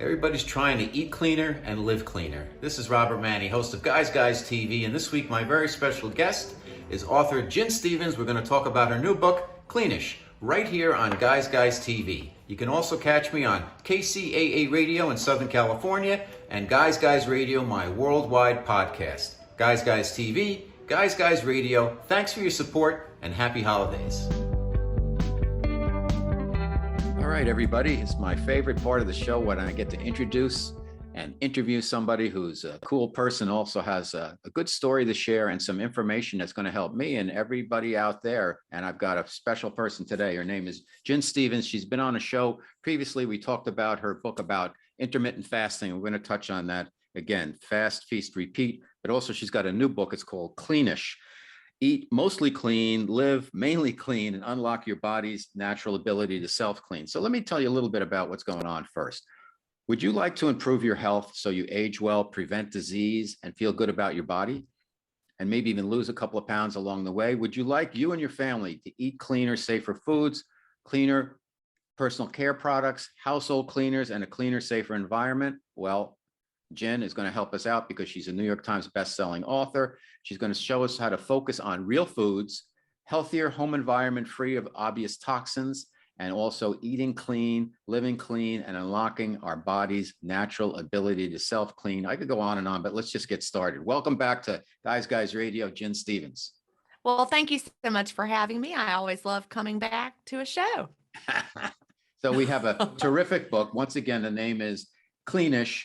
Everybody's trying to eat cleaner and live cleaner. This is Robert Manni, host of Guys TV, and this week my very special guest is author Jen Stevens. We're going to talk about her new book, Cleanish, right here on Guys TV. You can also catch me on KCAA Radio in Southern California and Guys Radio, my worldwide podcast. Guys TV, Guys Radio, thanks for your support and happy holidays. All right, everybody, it's my favorite part of the show when I get to introduce and interview somebody who's a cool person, also has a good story to share and some information that's going to help me and everybody out there. And I've got a special person today. Her name is Jen Stevens. She's been on a show previously. We talked about her book about intermittent fasting. We're going to touch on that again, fast, feast, repeat. But also she's got a new book. It's called Cleanish. Eat mostly clean, live mainly clean, and unlock your body's natural ability to self-clean. So let me tell you a little bit about what's going on first. Would you like to improve your health so you age well, prevent disease, and feel good about your body? And maybe even lose a couple of pounds along the way? Would you like you and your family to eat cleaner, safer foods, cleaner personal care products, household cleaners, and a cleaner, safer environment? Well, Jen is going to help us out because she's a New York Times best-selling author. She's going to show us how to focus on real foods, healthier home environment free of obvious toxins, and also eating clean, living clean, and unlocking our body's natural ability to self-clean. I could go on, but let's just get started. Welcome back to Guys Radio, Jen Stevens. Well, thank you so much for having me. I always love coming back to a show. So we have a terrific book. Once again, the name is Cleanish.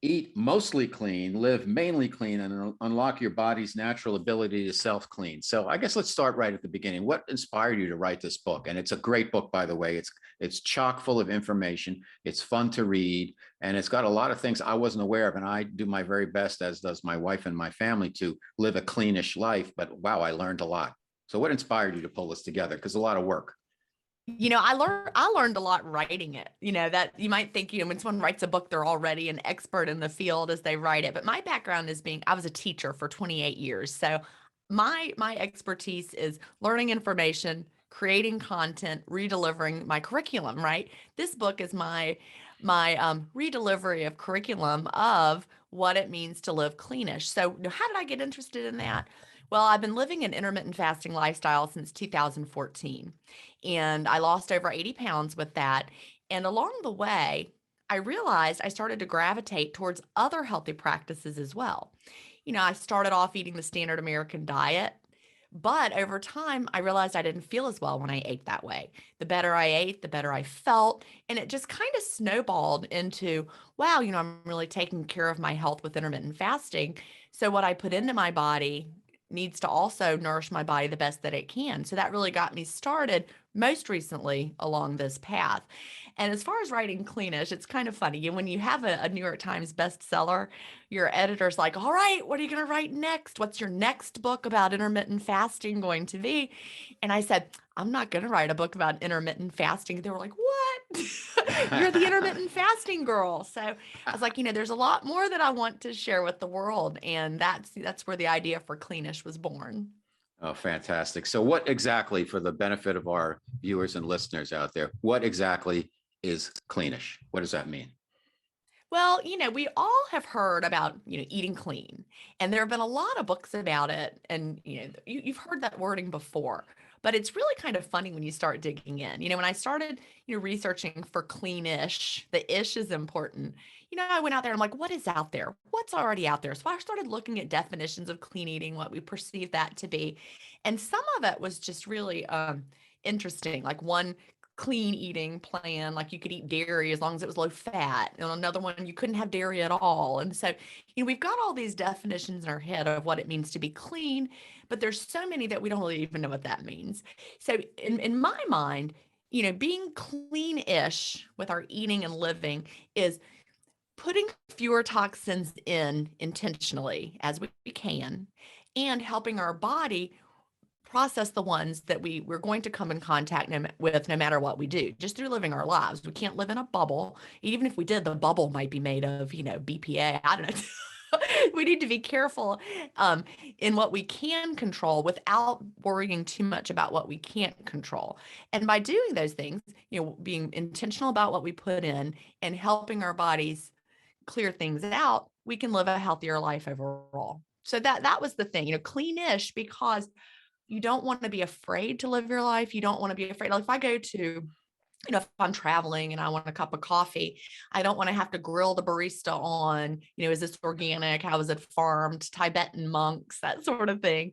Eat mostly clean, live mainly clean, and unlock your body's natural ability to self-clean. So I guess let's start right at the beginning. What inspired you to write this book? And it's a great book, by the way. It's chock full of information. It's fun to read, and it's got a lot of things I wasn't aware of. And I do my very best, as does my wife and my family, to live a cleanish life. But wow, I learned a lot. So what inspired you to pull this together? Because a lot of work. I learned a lot writing it, that you might think, when someone writes a book, they're already an expert in the field as they write it. But my background is I was a teacher for 28 years. So my expertise is learning information, creating content, redelivering my curriculum, right? This book is my redelivery of curriculum of what it means to live cleanish. So how did I get interested in that? Well, I've been living an intermittent fasting lifestyle since 2014, and I lost over 80 pounds with that. And along the way, I realized I started to gravitate towards other healthy practices as well. I started off eating the standard American diet, but over time, I realized I didn't feel as well when I ate that way. The better I ate, the better I felt. And it just kind of snowballed into, wow, I'm really taking care of my health with intermittent fasting. So what I put into my body needs to also nourish my body the best that it can. So that really got me started most recently along this path. And as far as writing Cleanish, it's kind of funny. When you have a New York Times bestseller, your editor's like, all right, what are you going to write next? What's your next book about intermittent fasting going to be? And I said, I'm not going to write a book about intermittent fasting. They were like, what? You're the intermittent fasting girl. So I was like, there's a lot more that I want to share with the world. And that's where the idea for Cleanish was born. Oh, fantastic. So what exactly, for the benefit of our viewers and listeners out there, what exactly is Cleanish? What does that mean? Well, we all have heard about, eating clean, and there have been a lot of books about it. And, you've heard that wording before, but it's really kind of funny when you start digging in. When I started, researching for Cleanish, the ish is important. I went out there and I'm like, what is out there? What's already out there? So I started looking at definitions of clean eating, what we perceive that to be. And some of it was just really interesting. Like one clean eating plan, like you could eat dairy as long as it was low fat, and another one you couldn't have dairy at all. And so we've got all these definitions in our head of what it means to be clean, but there's so many that we don't really even know what that means. So in my mind, being clean-ish with our eating and living is putting fewer toxins in intentionally as we can, and helping our body process the ones that we're going to come in contact with no matter what we do, just through living our lives. We can't live in a bubble. Even if we did, the bubble might be made of, BPA. I don't know. We need to be careful in what we can control without worrying too much about what we can't control. And by doing those things, being intentional about what we put in and helping our bodies clear things out, we can live a healthier life overall. So that was the thing, cleanish, because you don't want to be afraid to live your life. You don't want to be afraid. Like if I go to, if I'm traveling and I want a cup of coffee, I don't want to have to grill the barista on, is this organic? How is it farmed? Tibetan monks, that sort of thing.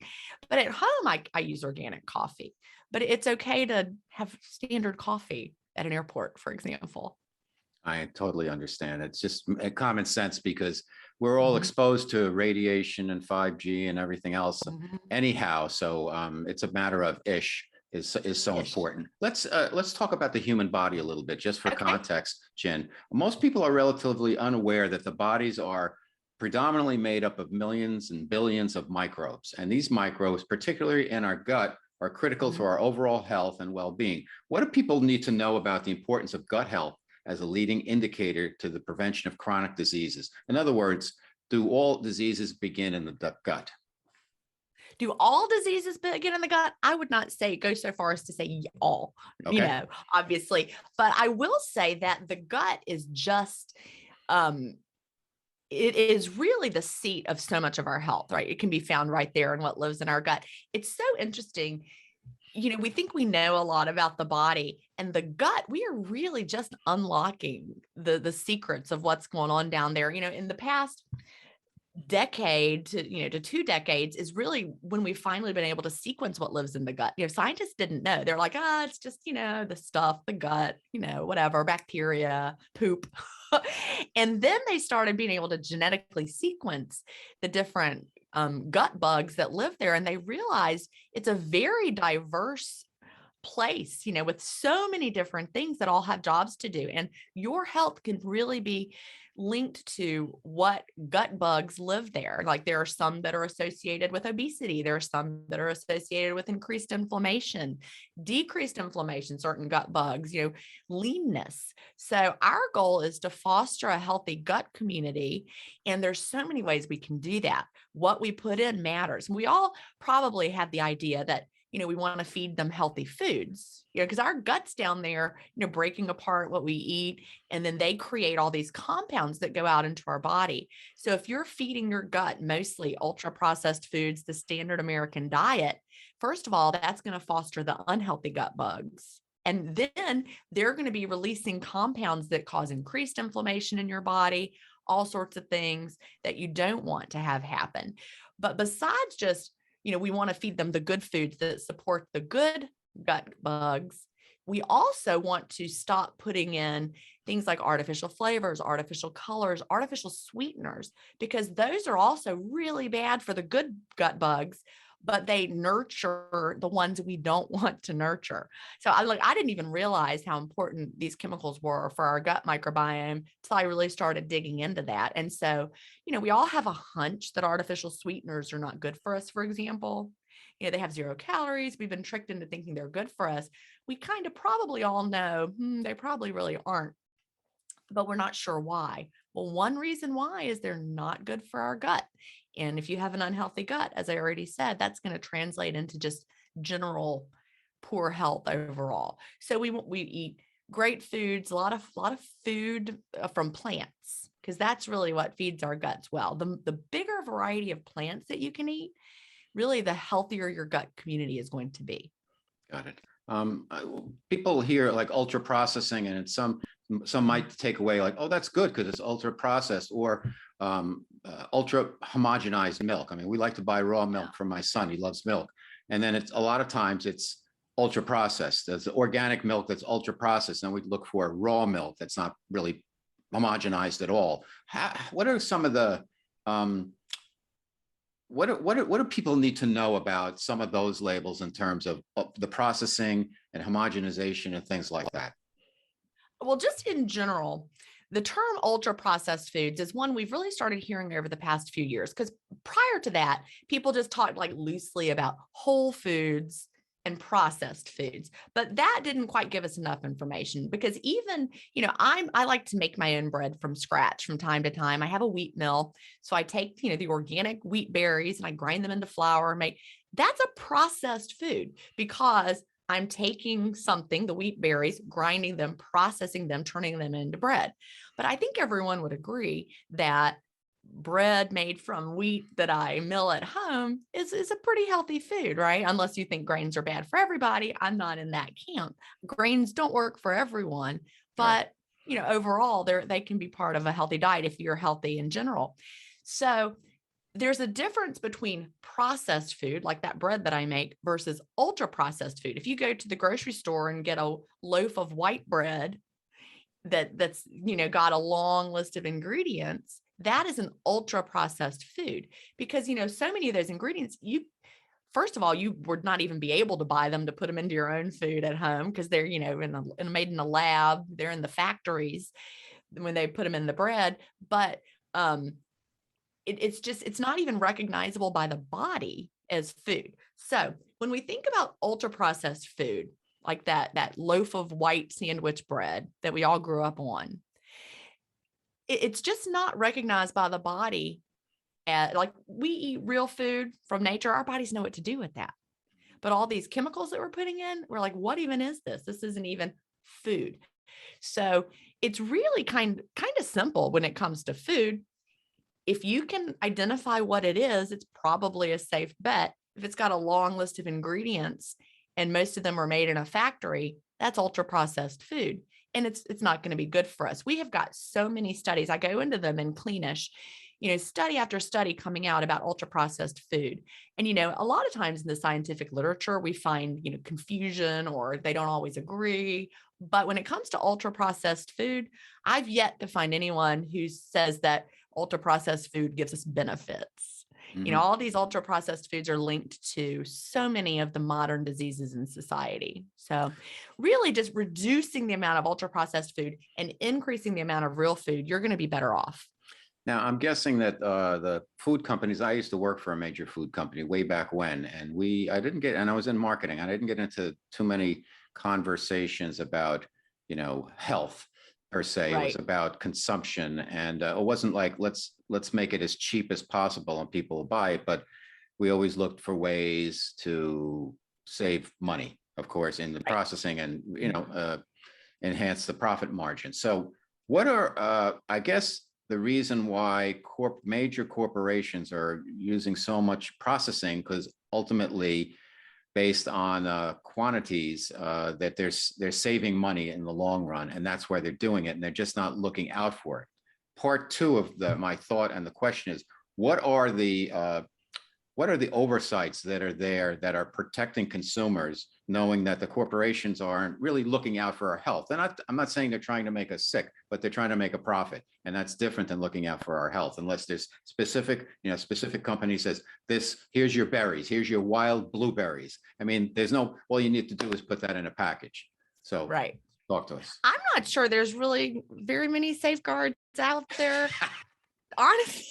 But at home, I use organic coffee, but it's okay to have standard coffee at an airport, for example. I totally understand. It's just common sense because we're all Mhm. exposed to radiation and 5G and everything else Mhm. anyhow. So it's a matter of is so Ish. important. Let's talk about the human body a little bit, just for Okay. context, Jen. Most people are relatively unaware that the bodies are predominantly made up of millions and billions of microbes. And these microbes, particularly in our gut, are critical to Mhm. our overall health and well-being. What do people need to know about the importance of gut health as a leading indicator to the prevention of chronic diseases? In other words, do all diseases begin in the gut? Do all diseases begin in the gut? I would not say go so far as to say all, Okay. obviously, but I will say that the gut is just, um, it is really the seat of so much of our health, right? It can be found right there in what lives in our gut. It's so interesting. We think we know a lot about the body and the gut. We are really just unlocking the secrets of what's going on down there. In the past decade to 2 decades is really when we've finally been able to sequence what lives in the gut. Scientists didn't know. They're like, it's just, the stuff, the gut, whatever, bacteria, poop. And then they started being able to genetically sequence the different gut bugs that live there. And they realized it's a very diverse place, with so many different things that all have jobs to do. And your health can really be linked to what gut bugs live there. Like there are some that are associated with obesity. There are some that are associated with increased inflammation, decreased inflammation, certain gut bugs, leanness. So our goal is to foster a healthy gut community. And there's so many ways we can do that. What we put in matters. We all probably have the idea that we want to feed them healthy foods, because our guts down there, breaking apart what we eat, and then they create all these compounds that go out into our body. So if you're feeding your gut mostly ultra processed foods, the standard American diet, first of all, that's going to foster the unhealthy gut bugs. And then they're going to be releasing compounds that cause increased inflammation in your body, all sorts of things that you don't want to have happen. But besides just we want to feed them the good foods that support the good gut bugs. We also want to stop putting in things like artificial flavors, artificial colors, artificial sweeteners, because those are also really bad for the good gut bugs, but they nurture the ones we don't want to nurture. So I didn't even realize how important these chemicals were for our gut microbiome until I really started digging into that. And so, we all have a hunch that artificial sweeteners are not good for us, for example. They have 0 calories. We've been tricked into thinking they're good for us. We kind of probably all know they probably really aren't, but we're not sure why. Well, one reason why is they're not good for our gut. And if you have an unhealthy gut, as I already said, that's going to translate into just general poor health overall. So we eat great foods, a lot of food from plants, because that's really what feeds our guts well. The bigger variety of plants that you can eat, really the healthier your gut community is going to be. Got it. People hear like ultra processing, and some might take away like, oh, that's good because it's ultra processed, or ultra homogenized milk. I mean, we like to buy raw milk from my son. He loves milk. And then it's a lot of times it's ultra processed. There's organic milk that's ultra processed. And we look for raw milk that's not really homogenized at all. What are some of the what do people need to know about some of those labels in terms of the processing and homogenization and things like that? Well, just in general, the term ultra processed foods is one we've really started hearing over the past few years, because prior to that, people just talked like loosely about whole foods and processed foods. But that didn't quite give us enough information because even, I like to make my own bread from scratch from time to time. I have a wheat mill. So I take, the organic wheat berries and I grind them into flour, that's a processed food because I'm taking something, the wheat berries, grinding them, processing them, turning them into bread. But I think everyone would agree that bread made from wheat that I mill at home is a pretty healthy food, right? Unless you think grains are bad for everybody. I'm not in that camp. Grains don't work for everyone, Right. but overall, they can be part of a healthy diet if you're healthy in general. So there's a difference between processed food, like that bread that I make, versus ultra processed food. If you go to the grocery store and get a loaf of white bread that's got a long list of ingredients, that is an ultra processed food because so many of those ingredients, first of all, you would not even be able to buy them to put them into your own food at home because they're made in a lab, they're in the factories when they put them in the bread. But it's not even recognizable by the body as food. So when we think about ultra processed food, like that loaf of white sandwich bread that we all grew up on, it's just not recognized by the body. Like we eat real food from nature, our bodies know what to do with that. But all these chemicals that we're putting in, we're like, what even is this? This isn't even food. So it's really kind of simple when it comes to food. If you can identify what it is, it's probably a safe bet. If it's got a long list of ingredients and most of them are made in a factory, that's ultra processed food. And it's not going to be good for us. We have got so many studies. I go into them in Cleanish, study after study coming out about ultra processed food. And, a lot of times in the scientific literature, we find, confusion or they don't always agree. But when it comes to ultra processed food, I've yet to find anyone who says that ultra processed food gives us benefits. Mhm. All these ultra processed foods are linked to so many of the modern diseases in society. So really just reducing the amount of ultra processed food and increasing the amount of real food, you're going to be better off. Now, I'm guessing that the food companies, I used to work for a major food company way back when, and I was in marketing, and I didn't get into too many conversations about, health per se. It was Right. about consumption, and it wasn't like let's make it as cheap as possible and people will buy it, but we always looked for ways to save money, of course, in the Right. processing and, enhance the profit margin. So what are, I guess, the reason why major corporations are using so much processing, because ultimately, based on quantities, that they're saving money in the long run, and that's why they're doing it, and they're just not looking out for it. Part two of my thought and the question is, what are the oversights that are there that are protecting consumers, knowing that the corporations aren't really looking out for our health? And I'm not saying they're trying to make us sick, but they're trying to make a profit. And that's different than looking out for our health, unless there's specific company says, here's your berries, here's your wild blueberries. I mean, all you need to do is put that in a package. So Right. talk to us. I'm not sure there's really very many safeguards out there. Honestly,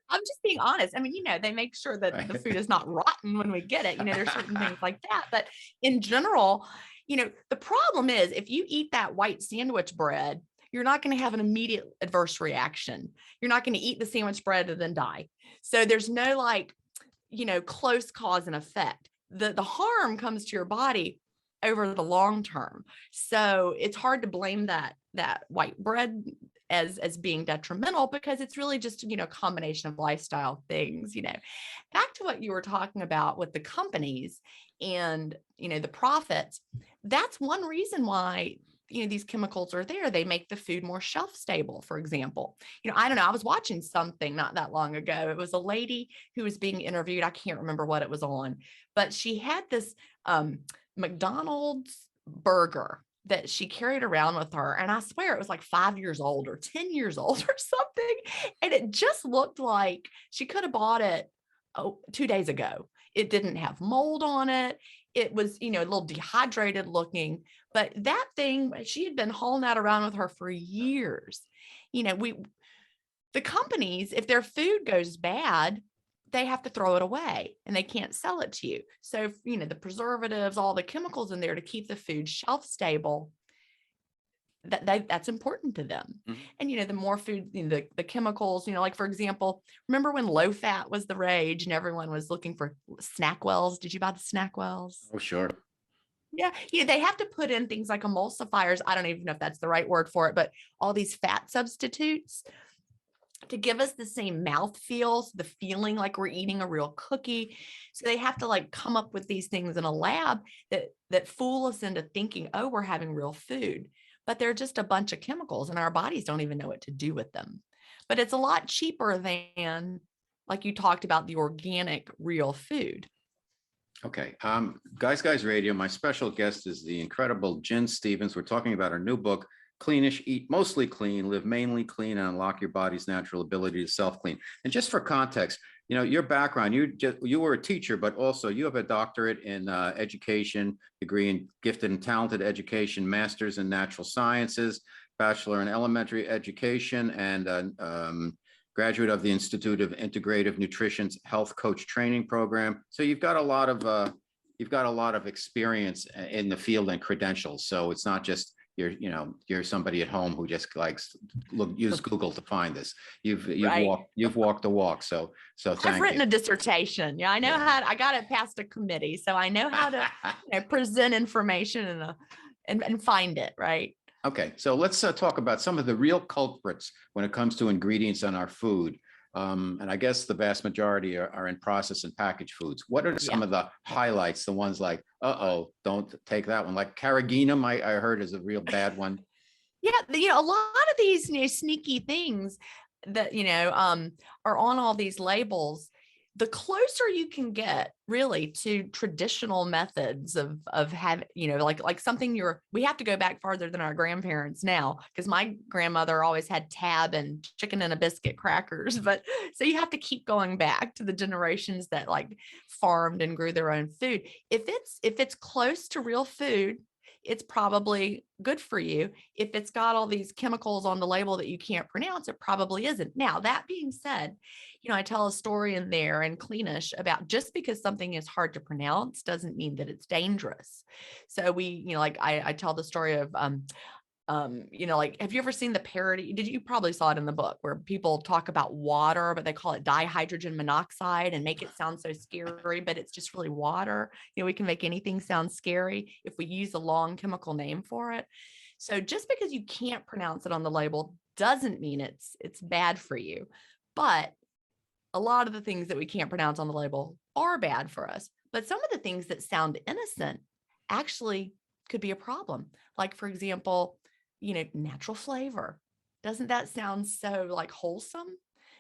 I'm just being honest. I mean, they make sure that the food is not rotten when we get it. There's certain things like that. But in general, the problem is if you eat that white sandwich bread, you're not going to have an immediate adverse reaction. You're not going to eat the sandwich bread and then die. So there's no close cause and effect. The harm comes to your body over the long term. So it's hard to blame that white bread as being detrimental because it's really just, a combination of lifestyle things, back to what you were talking about with the companies and, the profits. That's one reason why, these chemicals are there. They make the food more shelf stable, for example. I don't know. I was watching something not that long ago. It was a lady who was being interviewed. I can't remember what it was on, but she had this McDonald's burger that she carried around with her. And I swear it was like 5 years old or 10 years old or something. And it just looked like she could have bought it 2 days ago. It didn't have mold on it. It was, a little dehydrated looking, but that thing, she had been hauling that around with her for years. The companies, if their food goes bad, they have to throw it away and they can't sell it to you. So, the preservatives, all the chemicals in there to keep the food shelf stable, that's important to them. Mhm. And, the more food, the chemicals, like, for example, remember when low fat was the rage and everyone was looking for snack wells? Did you buy the snack wells? Oh, sure. Yeah. They have to put in things like emulsifiers. I don't even know if that's the right word for it, but all these fat substitutes to give us the same mouth feels, the feeling like we're eating a real cookie. So they have to like come up with these things in a lab that fool us into thinking, oh, we're having real food. But they're just a bunch of chemicals and our bodies don't even know what to do with them. But it's a lot cheaper than, like you talked about, the organic real food. Okay. Guys Radio, my special guest is the incredible Jen Stevens. We're talking about her new book, Cleanish, Eat Mostly Clean, Live Mainly Clean, and Unlock Your Body's Natural Ability to Self-Clean. And just for context, your background, you were a teacher, but also you have a doctorate in education, degree in gifted and talented education, master's in natural sciences, bachelor in elementary education, and graduate of the Institute of Integrative Nutrition's Health Coach Training Program. So you've got a lot of experience in the field and credentials. So it's not just you're somebody at home who just likes use Google to find this. You've Right. walked the walk. So I've thank written you. a dissertation. Yeah, I know Yeah. I got it past a committee. So I know how to present information and find it, right? Okay, so let's talk about some of the real culprits when it comes to ingredients in our food. And I guess the vast majority are in processed and packaged foods. What are some Yeah. of the highlights, the ones like, uh-oh, don't take that one. Like carrageenan, I heard is a real bad one. Yeah, a lot of these, sneaky things that, are on all these labels. The closer you can get really to traditional methods of having, like something we have to go back farther than our grandparents now, because my grandmother always had tab and chicken and a biscuit crackers. But so you have to keep going back to the generations that like farmed and grew their own food. If it's close to real food, it's probably good for you. If it's got all these chemicals on the label that you can't pronounce, it probably isn't. Now, that being said, I tell a story in there in Cleanish about just because something is hard to pronounce doesn't mean that it's dangerous. So I tell the story of like, have you ever seen the parody? You probably saw it in the book where people talk about water, but they call it dihydrogen monoxide and make it sound so scary, but it's just really water. We can make anything sound scary if we use a long chemical name for it. So just because you can't pronounce it on the label doesn't mean it's bad for you. But a lot of the things that we can't pronounce on the label are bad for us. But some of the things that sound innocent actually could be a problem. Like, for example, natural flavor. Doesn't that sound so like wholesome?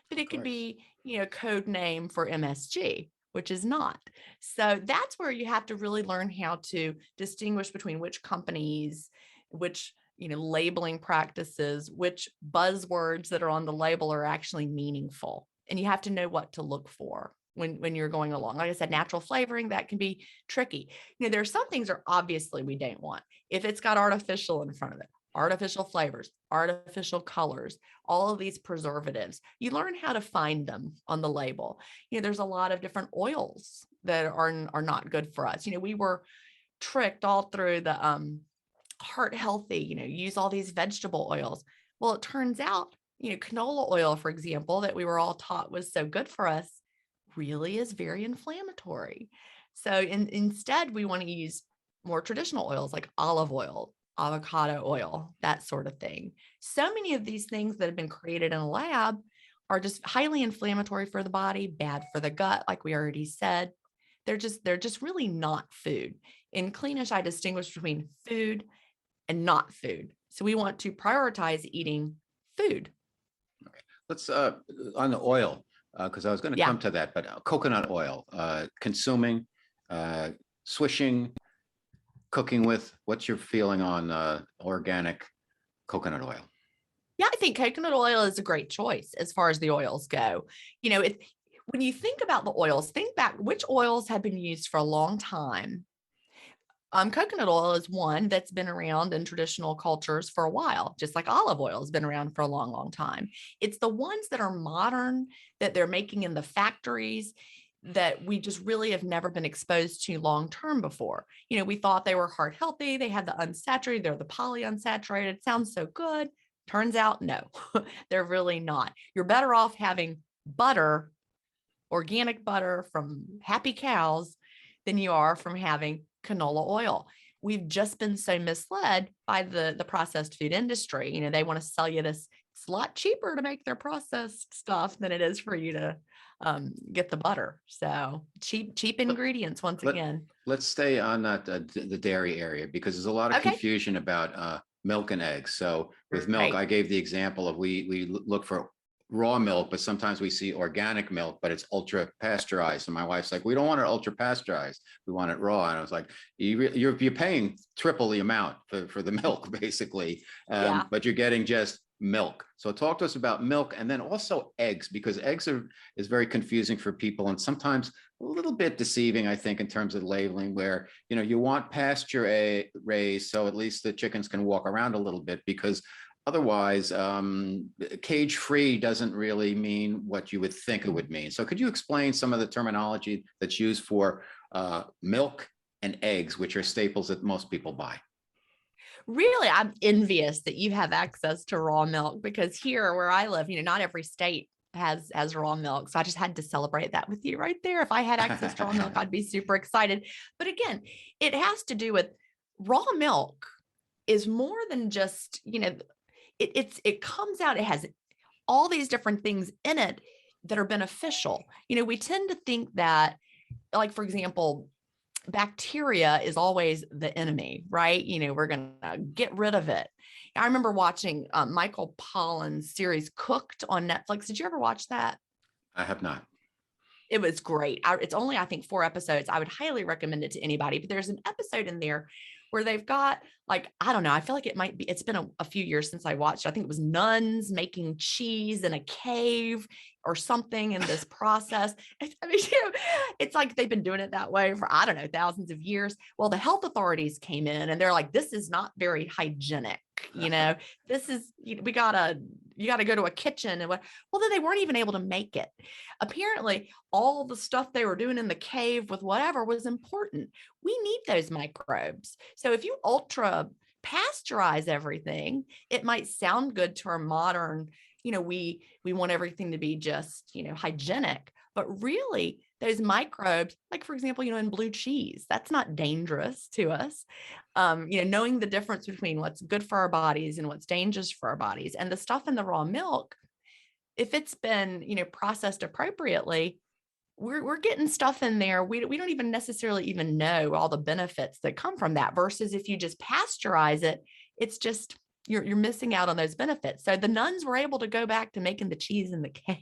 But it could be, code name for MSG, which is not. So that's where you have to really learn how to distinguish between which companies, which, labeling practices, which buzzwords that are on the label are actually meaningful. And you have to know what to look for when you're going along. Like I said, natural flavoring, that can be tricky. There are some things that obviously we don't want. If it's got artificial in front of it, artificial flavors, artificial colors, all of these preservatives, you learn how to find them on the label. There's a lot of different oils that are not good for us. We were tricked all through the heart healthy, use all these vegetable oils. Well, it turns out, canola oil, for example, that we were all taught was so good for us, really is very inflammatory. So instead, we want to use more traditional oils like olive oil, avocado oil, that sort of thing. So many of these things that have been created in a lab are just highly inflammatory for the body, bad for the gut, like we already said. They're just really not food. In Cleanish, I distinguish between food and not food. So we want to prioritize eating food. Okay. Let's on the oil, because I was going to come to that, but coconut oil, consuming, swishing, cooking with. What's your feeling on organic coconut oil? Yeah, I think coconut oil is a great choice as far as the oils go. When you think about the oils, think back which oils have been used for a long time Coconut oil is one that's been around in traditional cultures for a while, just like olive oil has been around for a long, long time. It's the ones that are modern that they're making in the factories that we just really have never been exposed to long term before. We thought they were heart healthy. They had the unsaturated, they're the polyunsaturated. Sounds so good. Turns out, no, they're really not. You're better off having butter, organic butter from happy cows, than you are from having canola oil. We've just been so misled by the processed food industry. They want to sell you this. It's a lot cheaper to make their processed stuff than it is for you to get the butter. So cheap ingredients once again. Let's stay on that the dairy area, because there's a lot of Okay. confusion about milk and eggs. So with milk, Right. I gave the example of we look for raw milk, but sometimes we see organic milk, but it's ultra pasteurized. And my wife's like, we don't want it ultra pasteurized. We want it raw. And I was like, you're paying triple the amount for the milk, basically. Yeah. But you're getting just milk. So talk to us about milk, and then also eggs, because eggs is very confusing for people, and sometimes a little bit deceiving, I think, in terms of labeling, where you want pasture raised, so at least the chickens can walk around a little bit, because otherwise, cage free doesn't really mean what you would think it would mean. So could you explain some of the terminology that's used for milk and eggs, which are staples that most people buy? Really, I'm envious that you have access to raw milk, because here where I live, not every state has raw milk. So I just had to celebrate that with you right there. If I had access to raw milk, I'd be super excited. But again, it has to do with raw milk is more than just, it comes out, it has all these different things in it that are beneficial. We tend to think that, like, for example, bacteria is always the enemy, right? We're going to get rid of it. I remember watching Michael Pollan's series Cooked on Netflix. Did you ever watch that? I have not. It was great. It's only, I think, 4 episodes. I would highly recommend it to anybody, but there's an episode in there where they've got, like, I don't know, I feel like it's been a few years since I watched. I think it was nuns making cheese in a cave or something in this process. I mean, it's like they've been doing it that way for, I don't know, thousands of years. Well, the health authorities came in and they're like, this is not very hygienic. This is, you gotta go to a kitchen and well, then they weren't even able to make it. Apparently, all the stuff they were doing in the cave with whatever was important. We need those microbes. So if you ultra pasteurize everything, it might sound good to our modern, we want everything to be just, hygienic, but really those microbes, like, for example, in blue cheese, that's not dangerous to us. Knowing the difference between what's good for our bodies and what's dangerous for our bodies, and the stuff in the raw milk, if it's been, processed appropriately, we're getting stuff in there. We don't even necessarily even know all the benefits that come from that, versus if you just pasteurize it, it's just, you're missing out on those benefits. So the nuns were able to go back to making the cheese in the cave.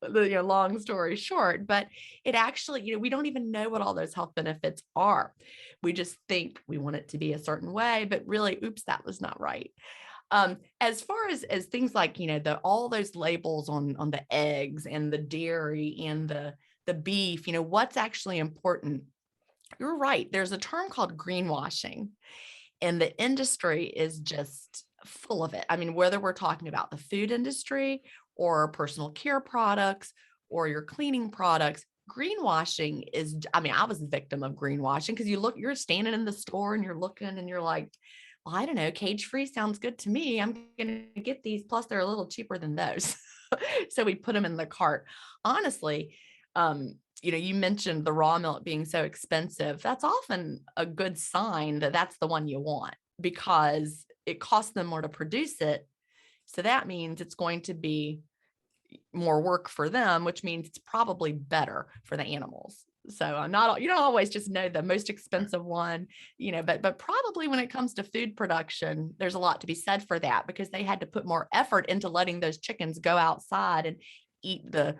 Long story short, but it actually, we don't even know what all those health benefits are. We just think we want it to be a certain way, but really, oops, that was not right. As far as things like, all those labels on the eggs and the dairy and the beef, what's actually important. You're right. There's a term called greenwashing, and the industry is just full of it. I mean, whether we're talking about the food industry or personal care products or your cleaning products, greenwashing is, I mean, I was a victim of greenwashing, because you're standing in the store and you're looking and you're like, well, I don't know, cage free sounds good to me. I'm going to get these. Plus, they're a little cheaper than those. So we put them in the cart. Honestly, you mentioned the raw milk being so expensive. That's often a good sign that that's the one you want, because it costs them more to produce it. So that means it's going to be more work for them, which means it's probably better for the animals. So you don't always just know the most expensive one, but probably when it comes to food production, there's a lot to be said for that, because they had to put more effort into letting those chickens go outside and eat the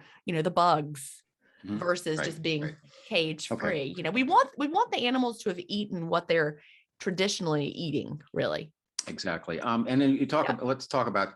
bugs versus just being cage free. Okay. We want the animals to have eaten what they're traditionally eating, really. Exactly. And then let's talk about,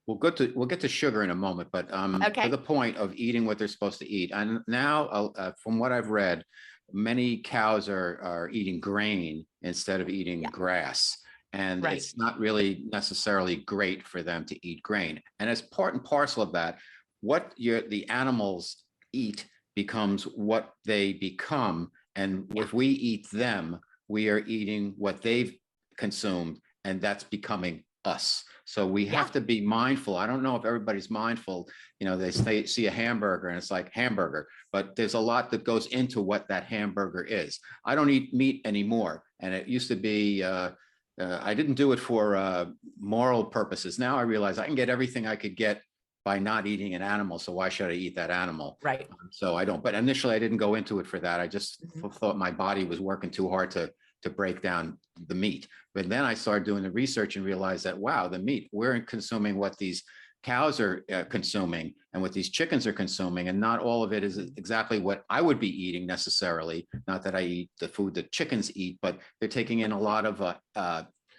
we'll get to sugar in a moment, but to Okay. the point of eating what they're supposed to eat. And now, from what I've read, many cows are eating grain instead of eating Yeah. grass. And Right. it's not really necessarily great for them to eat grain. And as part and parcel of that, what the animals eat becomes what they become. And Yeah. if we eat them, we are eating what they've consumed, and that's becoming us. So we Yeah. have to be mindful. I don't know if everybody's mindful. They see a hamburger and it's like hamburger, but there's a lot that goes into what that hamburger is. I don't eat meat anymore. And it used to be, I didn't do it for moral purposes. Now I realize I can get everything I could get by not eating an animal. So why should I eat that animal? Right. So I don't. But initially, I didn't go into it for that. I just Mhm. thought my body was working too hard to break down the meat. But then I started doing the research and realized that, wow, the meat, we're consuming what these cows are consuming and what these chickens are consuming. And not all of it is exactly what I would be eating necessarily. Not that I eat the food that chickens eat, but they're taking in a lot of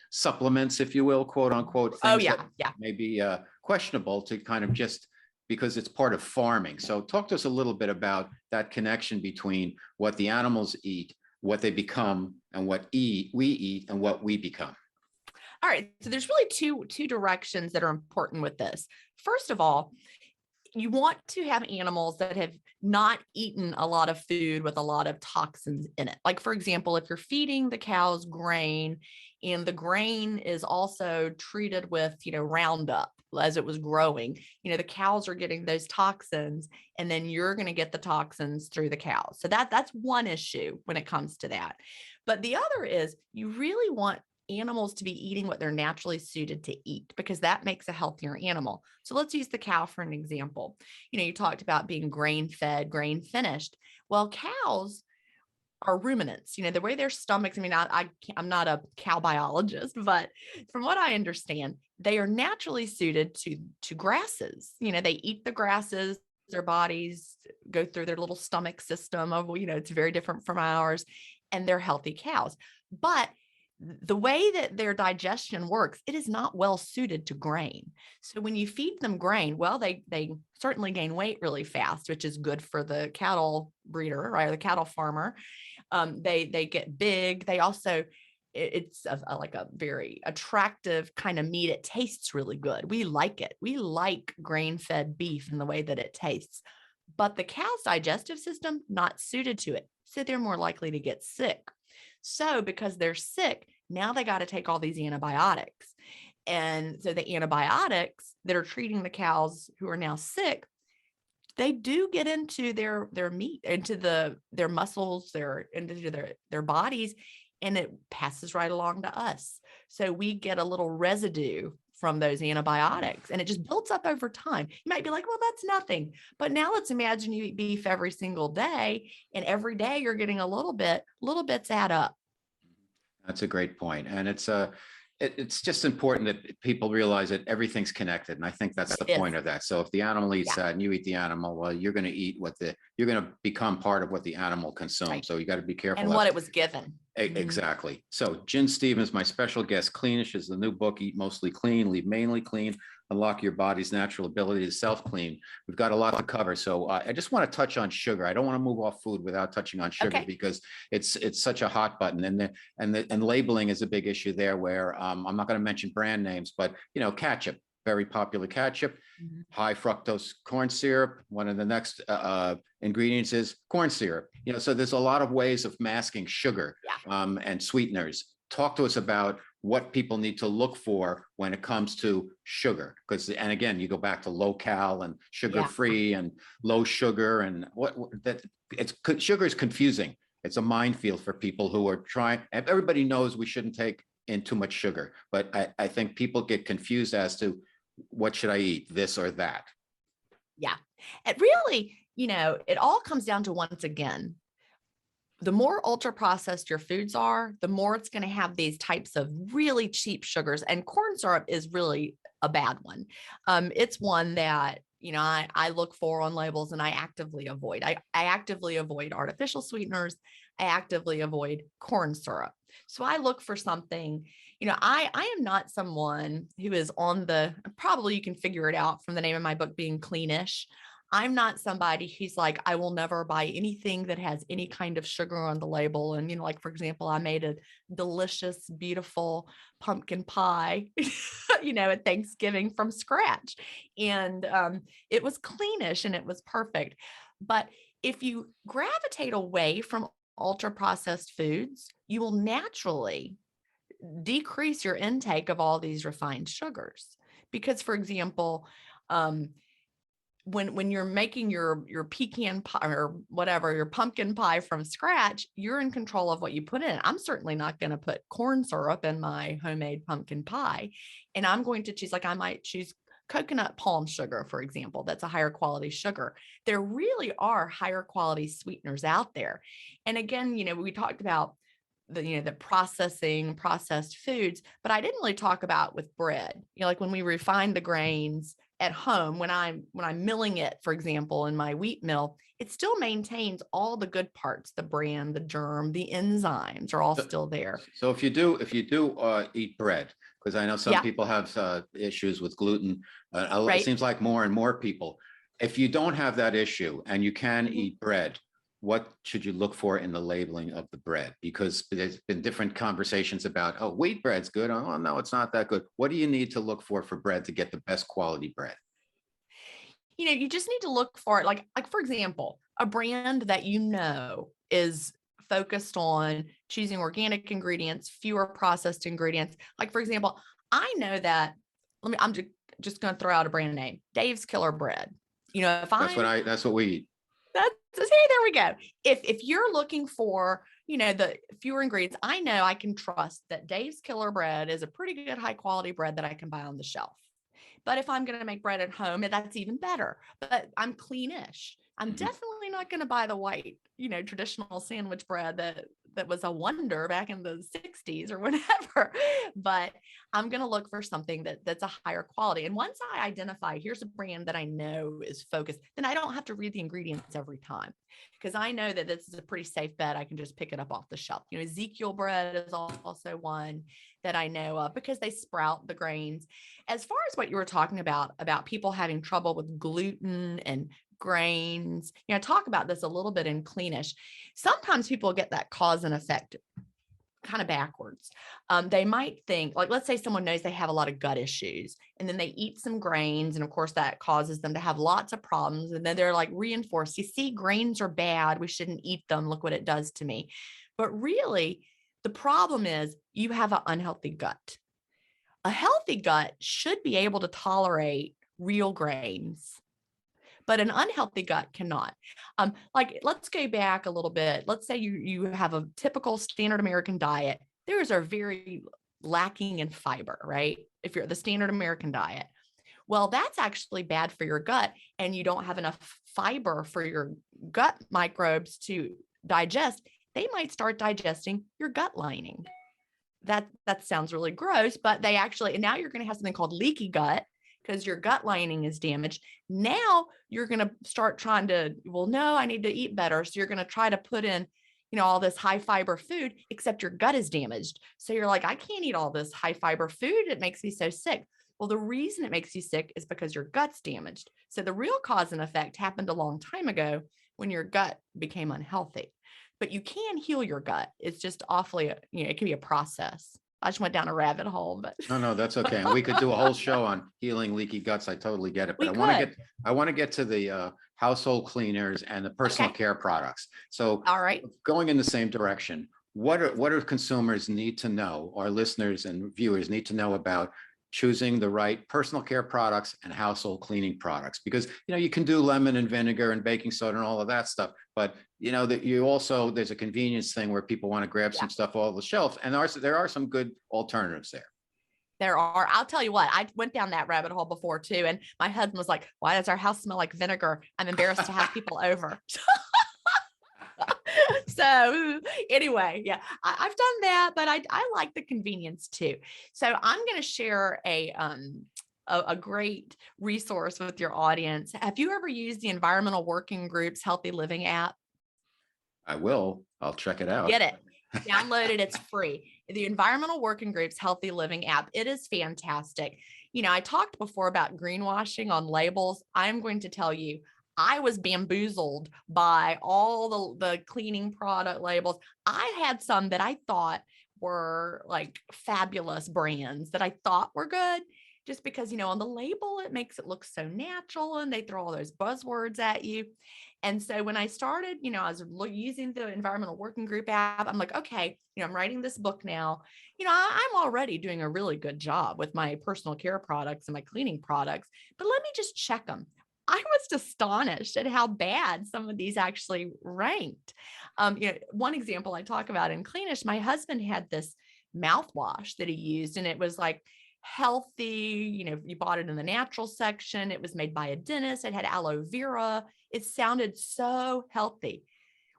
supplements, if you will, quote unquote, Oh things that yeah. Yeah. may be questionable to kind of just because it's part of farming. So talk to us a little bit about that connection between what the animals eat, what they become, and what we eat and what we become. All right. So there's really two directions that are important with this. First of all, you want to have animals that have not eaten a lot of food with a lot of toxins in it. Like, for example, if you're feeding the cows grain and the grain is also treated with, Roundup as it was growing, the cows are getting those toxins and then you're going to get the toxins through the cows. So that's one issue when it comes to that. But the other is you really want animals to be eating what they're naturally suited to eat because that makes a healthier animal. So let's use the cow for an example. You talked about being grain fed, grain finished. Well, cows are ruminants, the way their stomachs, I mean, I'm not a cow biologist, but from what I understand, they are naturally suited to grasses. They eat the grasses, their bodies go through their little stomach system of, it's very different from ours, and they're healthy cows. But the way that their digestion works, it is not well suited to grain. So when you feed them grain, well, they certainly gain weight really fast, which is good for the cattle breeder, right? Or the cattle farmer. They get big. They also, it's like a very attractive kind of meat. It tastes really good. We like it. We like grain-fed beef in the way that it tastes. But the cow's digestive system, not suited to it. So they're more likely to get sick. So because they're sick, now they got to take all these antibiotics. And so the antibiotics that are treating the cows who are now sick, they do get into their meat, into their muscles, into their bodies, and it passes right along to us. So we get a little residue from those antibiotics and it just builds up over time. You might be like, well, that's nothing. But now let's imagine you eat beef every single day and every day you're getting a little bit, little bits add up. That's a great point. And it's just important that people realize that everything's connected. And I think that's the It is. point of that. So if the animal eats Yeah. that and you eat the animal, well, you're going to eat you're going to become part of what the animal consumes. Right. So you got to be careful. And what it was given. Exactly. So Jen Stevens, my special guest. Cleanish is the new book, Eat Mostly Clean, Leave Mainly Clean, Unlock Your Body's Natural Ability to Self-Clean. We've got a lot to cover. So I just want to touch on sugar. I don't want to move off food without touching on sugar Okay. because it's such a hot button. And labeling is a big issue there where I'm not going to mention brand names, but ketchup, very popular ketchup, high fructose corn syrup. One of the next ingredients is corn syrup. So there's a lot of ways of masking sugar and sweeteners. Talk to us about what people need to look for when it comes to sugar. And again, you go back to low cal and sugar free and low sugar and sugar is confusing. It's a minefield for people who are trying. Everybody knows we shouldn't take in too much sugar, but I think people get confused as to what should I eat, this or that. Yeah. It really, it all comes down to, once again, the more ultra processed your foods are, the more it's going to have these types of really cheap sugars. And corn syrup is really a bad one. It's one that, I look for on labels and I actively avoid. I actively avoid artificial sweeteners. I actively avoid corn syrup. So I look for something, I am not someone who is on probably you can figure it out from the name of my book being Cleanish. I'm not somebody who's like, I will never buy anything that has any kind of sugar on the label. And, like, for example, I made a delicious, beautiful pumpkin pie, at Thanksgiving from scratch. And it was Cleanish and it was perfect. But if you gravitate away from ultra processed foods, you will naturally decrease your intake of all these refined sugars. Because, for example, when you're making your pecan pie or whatever, your pumpkin pie from scratch, you're in control of what you put in. I'm certainly not going to put corn syrup in my homemade pumpkin pie. And I'm going to choose, like, I might choose coconut palm sugar, for example. That's a higher quality sugar. There really are higher quality sweeteners out there. And again, we talked about the processed foods, but I didn't really talk about with bread, like when we refine the grains at home, when I'm milling it, for example, in my wheat mill, it still maintains all the good parts, the bran, the germ, the enzymes are all still there. So if you do eat bread, because I know some Yeah. people have issues with gluten, it Right. seems like more and more people. If you don't have that issue and you can eat bread, what should you look for in the labeling of the bread? Because there's been different conversations about, oh, wheat bread's good. Oh, no, it's not that good. What do you need to look for bread to get the best quality bread? You just need to look for it. Like for example, a brand that is focused on choosing organic ingredients, fewer processed ingredients. Like, for example, I know that, I'm just going to throw out a brand name, Dave's Killer Bread. If That's what we eat. See, there we go. If you're looking for, the fewer ingredients, I know I can trust that Dave's Killer Bread is a pretty good high quality bread that I can buy on the shelf. But if I'm going to make bread at home, that's even better. But I'm Cleanish. I'm definitely not going to buy the white, traditional sandwich bread that was a wonder back in the 60s or whatever. But I'm going to look for something that's a higher quality. And once I identify, here's a brand that I know is focused, then I don't have to read the ingredients every time, because I know that this is a pretty safe bet. I can just pick it up off the shelf. Ezekiel bread is also one that I know of because they sprout the grains. As far as what you were talking about people having trouble with gluten and grains, I talk about this a little bit in Cleanish. Sometimes people get that cause and effect kind of backwards. They might think, like, let's say someone knows they have a lot of gut issues, and then they eat some grains, and of course that causes them to have lots of problems. And then they're like reinforced, you see, grains are bad, we shouldn't eat them, look what it does to me. But really, the problem is you have an unhealthy gut. A healthy gut should be able to tolerate real grains, but an unhealthy gut cannot. Like, let's go back a little bit. Let's say you have a typical standard American diet. Theirs are very lacking in fiber, right? If you're the standard American diet. Well, that's actually bad for your gut, and you don't have enough fiber for your gut microbes to digest. They might start digesting your gut lining. That sounds really gross, but they actually, and now you're going to have something called leaky gut because your gut lining is damaged. Now you're going to start trying to, well, no, I need to eat better. So you're going to try to put in, all this high fiber food, except your gut is damaged. So you're like, I can't eat all this high fiber food. It makes me so sick. Well, the reason it makes you sick is because your gut's damaged. So the real cause and effect happened a long time ago when your gut became unhealthy. But you can heal your gut. It's just awfully, it can be a process. I just went down a rabbit hole, but No, that's okay. And we could do a whole show on healing leaky guts. I totally get it. But I want to get to the household cleaners and the personal care products. So all right. Going in the same direction, what do consumers need to know, or listeners and viewers need to know about choosing the right personal care products and household cleaning products? Because you can do lemon and vinegar and baking soda and all of that stuff, but that you also, there's a convenience thing where people want to grab some stuff off the shelf, and there are some good alternatives there. There are. I'll tell you what, I went down that rabbit hole before too, and my husband was like, why does our house smell like vinegar? I'm embarrassed to have people over. So anyway, yeah, I've done that, but I like the convenience too. So I'm going to share a great resource with your audience. Have you ever used the Environmental Working Group's Healthy Living app? I will. I'll check it out. Get it. Download it. It's free. The Environmental Working Group's Healthy Living app. It is fantastic. I talked before about greenwashing on labels. I'm going to tell you, I was bamboozled by all the cleaning product labels. I had some that I thought were like fabulous brands that I thought were good just because, on the label, it makes it look so natural and they throw all those buzzwords at you. And so when I started, I was using the environmental working group app. I'm like, okay, I'm writing this book now. I'm already doing a really good job with my personal care products and my cleaning products, but let me just check them. I was astonished at how bad some of these actually ranked. One example I talk about in Cleanish, my husband had this mouthwash that he used, and it was like healthy. You bought it in the natural section. It was made by a dentist. It had aloe vera. It sounded so healthy.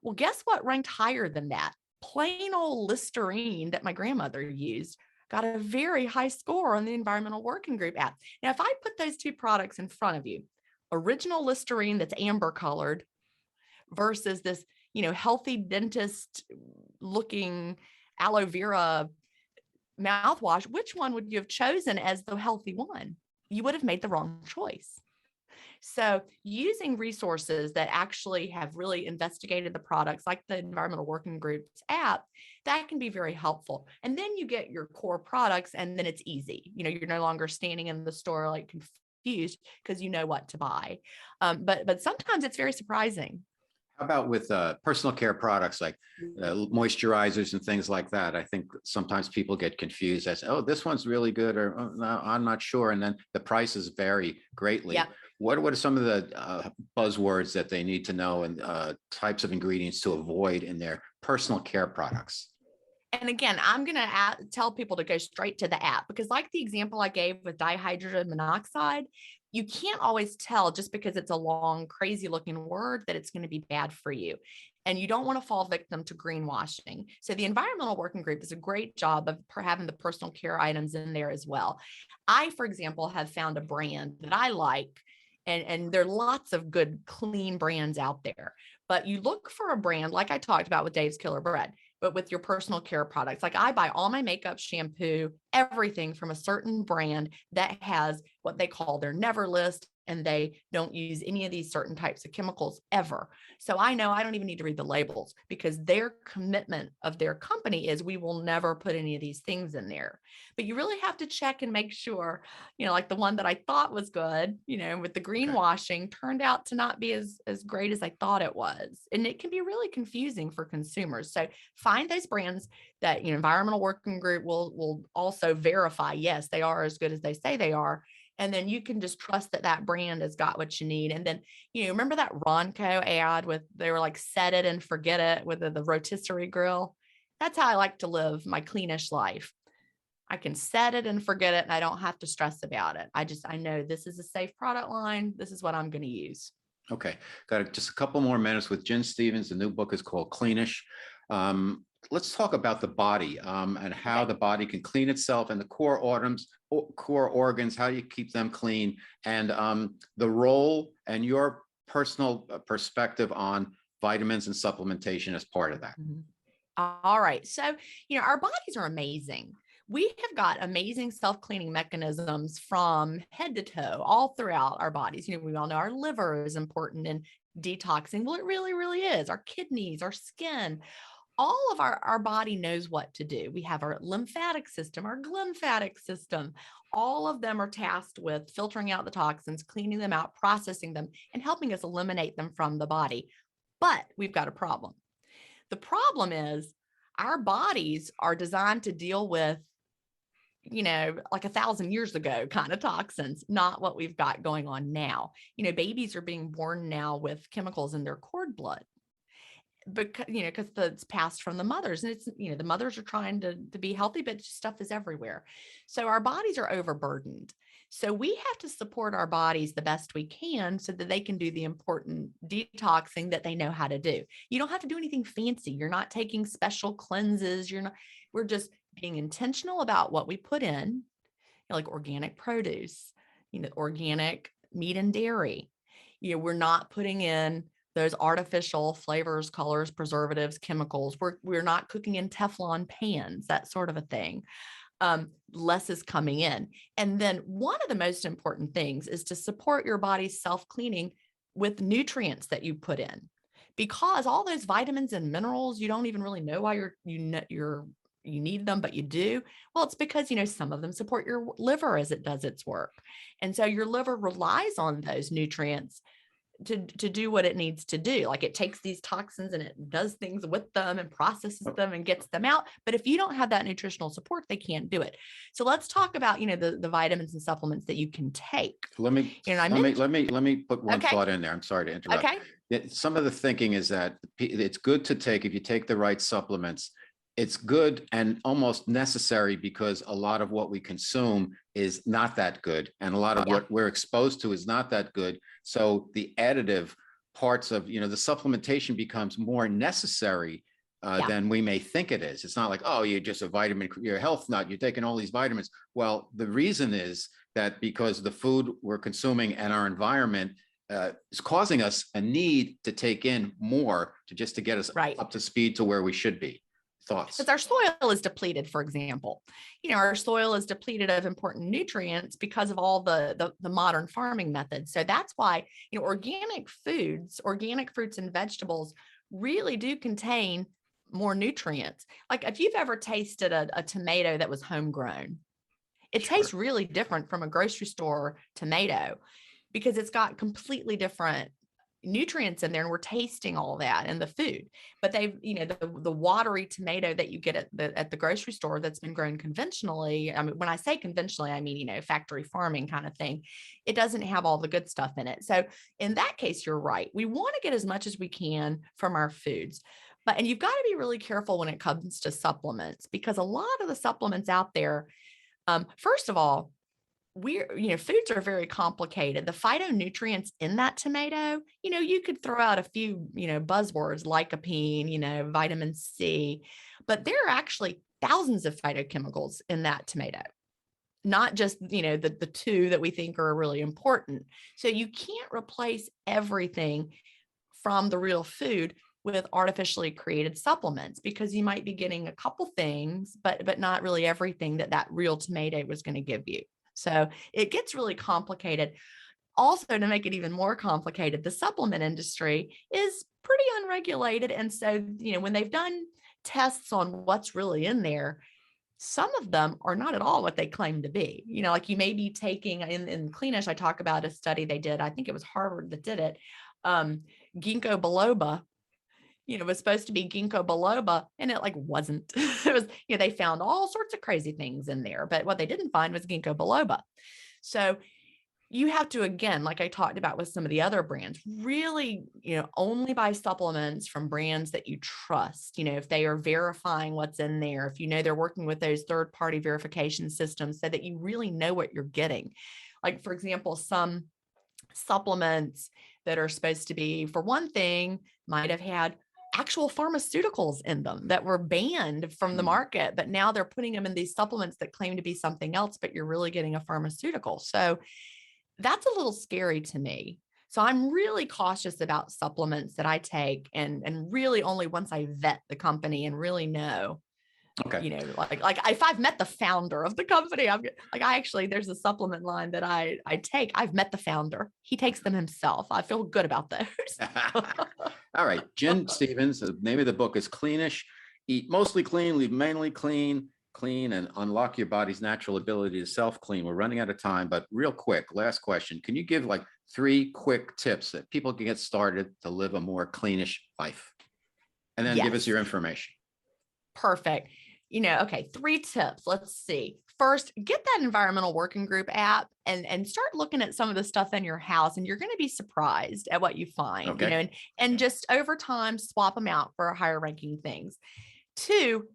Well, guess what ranked higher than that? Plain old Listerine that my grandmother used got a very high score on the environmental working group app. Now, if I put those two products in front of you, original Listerine that's amber colored versus this, healthy dentist looking aloe vera mouthwash, which one would you have chosen as the healthy one? You would have made the wrong choice. So using resources that actually have really investigated the products, like the Environmental Working Group's app, that can be very helpful. And then you get your core products, and then it's easy. You're no longer standing in the store like confused because you know what to buy. But sometimes it's very surprising. How about with personal care products like moisturizers and things like that? I think sometimes people get confused as, oh, this one's really good, or oh, no, I'm not sure. And then the prices vary greatly. Yeah. What are some of the buzzwords that they need to know, and types of ingredients to avoid in their personal care products? And again, I'm going to tell people to go straight to the app, because like the example I gave with dihydrogen monoxide, you can't always tell just because it's a long, crazy looking word that it's going to be bad for you. And you don't want to fall victim to greenwashing. So the Environmental Working Group does a great job of having the personal care items in there as well. I, for example, have found a brand that I like, and there are lots of good, clean brands out there. But you look for a brand like I talked about with Dave's Killer Bread, but with your personal care products. Like I buy all my makeup, shampoo, everything from a certain brand that has what they call their never list, and they don't use any of these certain types of chemicals ever. So I know I don't even need to read the labels, because their commitment of their company is we will never put any of these things in there. But you really have to check and make sure, like the one that I thought was good, with the greenwashing turned out to not be as great as I thought it was. And it can be really confusing for consumers. So find those brands that, Environmental Working Group will also verify, yes, they are as good as they say they are. And then you can just trust that that brand has got what you need. And then, remember that Ronco ad with, they were like, set it and forget it, with the rotisserie grill? That's how I like to live my Cleanish life. I can set it and forget it, and I don't have to stress about it. I know this is a safe product line. This is what I'm going to use. Okay, got just a couple more minutes with Jen Stevens. The new book is called Cleanish. Let's talk about the body, and how the body can clean itself, and the core organs, how you keep them clean, and the role and your personal perspective on vitamins and supplementation as part of that. Mm-hmm. All right. So, our bodies are amazing. We have got amazing self-cleaning mechanisms from head to toe, all throughout our bodies. We all know our liver is important in detoxing. Well, it really, really is. Our kidneys, our skin, all of our body knows what to do. We have our lymphatic system, our glymphatic system. All of them are tasked with filtering out the toxins, cleaning them out, processing them, and helping us eliminate them from the body. But we've got a problem. The problem is our bodies are designed to deal with, like 1,000 years ago kind of toxins, not what we've got going on now. Babies are being born now with chemicals in their cord blood, because it's passed from the mothers, and it's, the mothers are trying to be healthy, but stuff is everywhere. So our bodies are overburdened. So we have to support our bodies the best we can so that they can do the important detoxing that they know how to do. You don't have to do anything fancy. You're not taking special cleanses. We're just being intentional about what we put in, like organic produce, organic meat and dairy. We're not putting in those artificial flavors, colors, preservatives, chemicals. We're not cooking in Teflon pans, that sort of a thing. Less is coming in. And then one of the most important things is to support your body's self-cleaning with nutrients that you put in, because all those vitamins and minerals, you don't even really know why you need them, but you do. Well, it's because, some of them support your liver as it does its work. And so your liver relies on those nutrients to do what it needs to do. Like, it takes these toxins and it does things with them and processes them and gets them out. But if you don't have that nutritional support, they can't do it. So let's talk about, the vitamins and supplements that you can take. Let me put one thought in there. I'm sorry to interrupt. Okay. Some of the thinking is that it's good to take, if you take the right supplements, it's good and almost necessary, because a lot of what we consume is not that good. And a lot of what we're exposed to is not that good. So the additive parts of, the supplementation becomes more necessary than we may think it is. It's not like, oh, you're just a vitamin, you're a health nut, you're taking all these vitamins. Well, the reason is that because the food we're consuming and our environment is causing us a need to take in more to get us up to speed to where we should be. Thoughts? Because our soil is depleted, for example. Our soil is depleted of important nutrients because of all the modern farming methods. So that's why, organic foods, organic fruits and vegetables really do contain more nutrients. Like, if you've ever tasted a tomato that was homegrown, it tastes really different from a grocery store tomato, because it's got completely different nutrients in there, and we're tasting all that in the food. But they've, the watery tomato that you get at the grocery store that's been grown conventionally. I mean, when I say conventionally, I mean, factory farming kind of thing. It doesn't have all the good stuff in it. So in that case, you're right. We want to get as much as we can from our foods. And you've got to be really careful when it comes to supplements, because a lot of the supplements out there, first of all, foods are very complicated. The phytonutrients in that tomato, you could throw out a few, buzzwords, lycopene, vitamin C, but there are actually thousands of phytochemicals in that tomato, not just, the two that we think are really important. So you can't replace everything from the real food with artificially created supplements, because you might be getting a couple things, but not really everything that real tomato was going to give you. So it gets really complicated. Also, to make it even more complicated, the supplement industry is pretty unregulated. And so, when they've done tests on what's really in there, some of them are not at all what they claim to be. Like, you may be taking, in Cleanish, I talk about a study they did. I think it was Harvard that did it. Ginkgo biloba, was supposed to be ginkgo biloba, and it wasn't. It was, they found all sorts of crazy things in there, but what they didn't find was ginkgo biloba. So you have to, again, like I talked about with some of the other brands, really, only buy supplements from brands that you trust. If they are verifying what's in there, if they're working with those third-party verification systems, so that you really know what you're getting. Like, for example, some supplements that are supposed to be, for one thing, might have had actual pharmaceuticals in them that were banned from the market, but now they're putting them in these supplements that claim to be something else, but you're really getting a pharmaceutical. So that's a little scary to me. So I'm really cautious about supplements that I take, and really only once I vet the company and really know. Okay. Like if I've met the founder of the company, there's a supplement line that I take. I've met the founder. He takes them himself. I feel good about those. All right. Jen Stevens, the name of the book is Cleanish. Eat mostly clean, leave mainly clean, and unlock your body's natural ability to self-clean. We're running out of time, but real quick, last question. Can you give 3 quick tips that people can get started to live a more cleanish life? And then give us your information. Perfect. Okay, 3 tips. Let's see. First, get that environmental working group app and start looking at some of the stuff in your house, and you're going to be surprised at what you find, and just over time, swap them out for higher ranking things. 2,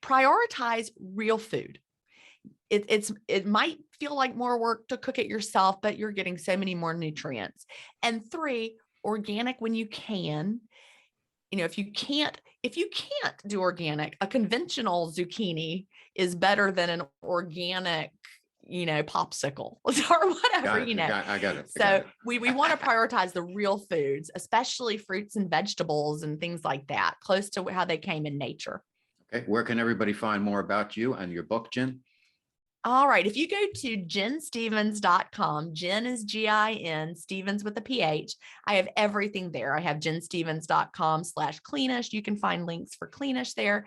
prioritize real food. It might feel like more work to cook it yourself, but you're getting so many more nutrients. And 3, organic when you can. If you can't do organic, a conventional zucchini is better than an organic, popsicle or whatever, I got it. So we want to prioritize the real foods, especially fruits and vegetables and things like that, close to how they came in nature. Okay. Where can everybody find more about you and your book, Jen? All right. If you go to jenstevens.com, Jen is Gin, Stevens with a PH. I have everything there. I have jenstevens.com/Cleanish. You can find links for Cleanish there.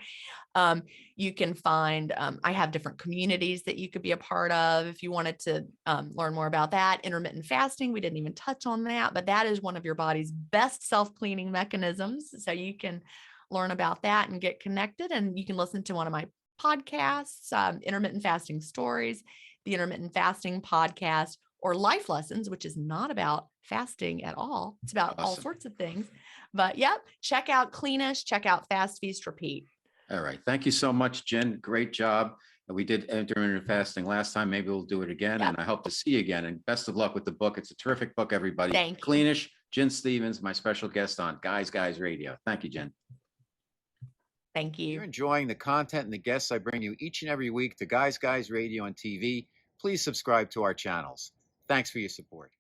You can find, I have different communities that you could be a part of if you wanted to learn more about that. Intermittent fasting, we didn't even touch on that, but that is one of your body's best self-cleaning mechanisms. So you can learn about that and get connected. And you can listen to one of my podcasts, Intermittent Fasting Stories, the Intermittent Fasting Podcast, or Life Lessons, which is not about fasting at all. It's about all sorts of things. But yep, check out Cleanish, check out Fast, Feast, Repeat. All right. Thank you so much, Jen. Great job. We did intermittent fasting last time. Maybe we'll do it again. And I hope to see you again. And best of luck with the book. It's a terrific book, everybody. Thank you. Cleanish, Jen Stevens, my special guest on Guys Radio. Thank you, Jen. Thank you. If you're enjoying the content and the guests I bring you each and every week to Guys Radio and TV, please subscribe to our channels. Thanks for your support.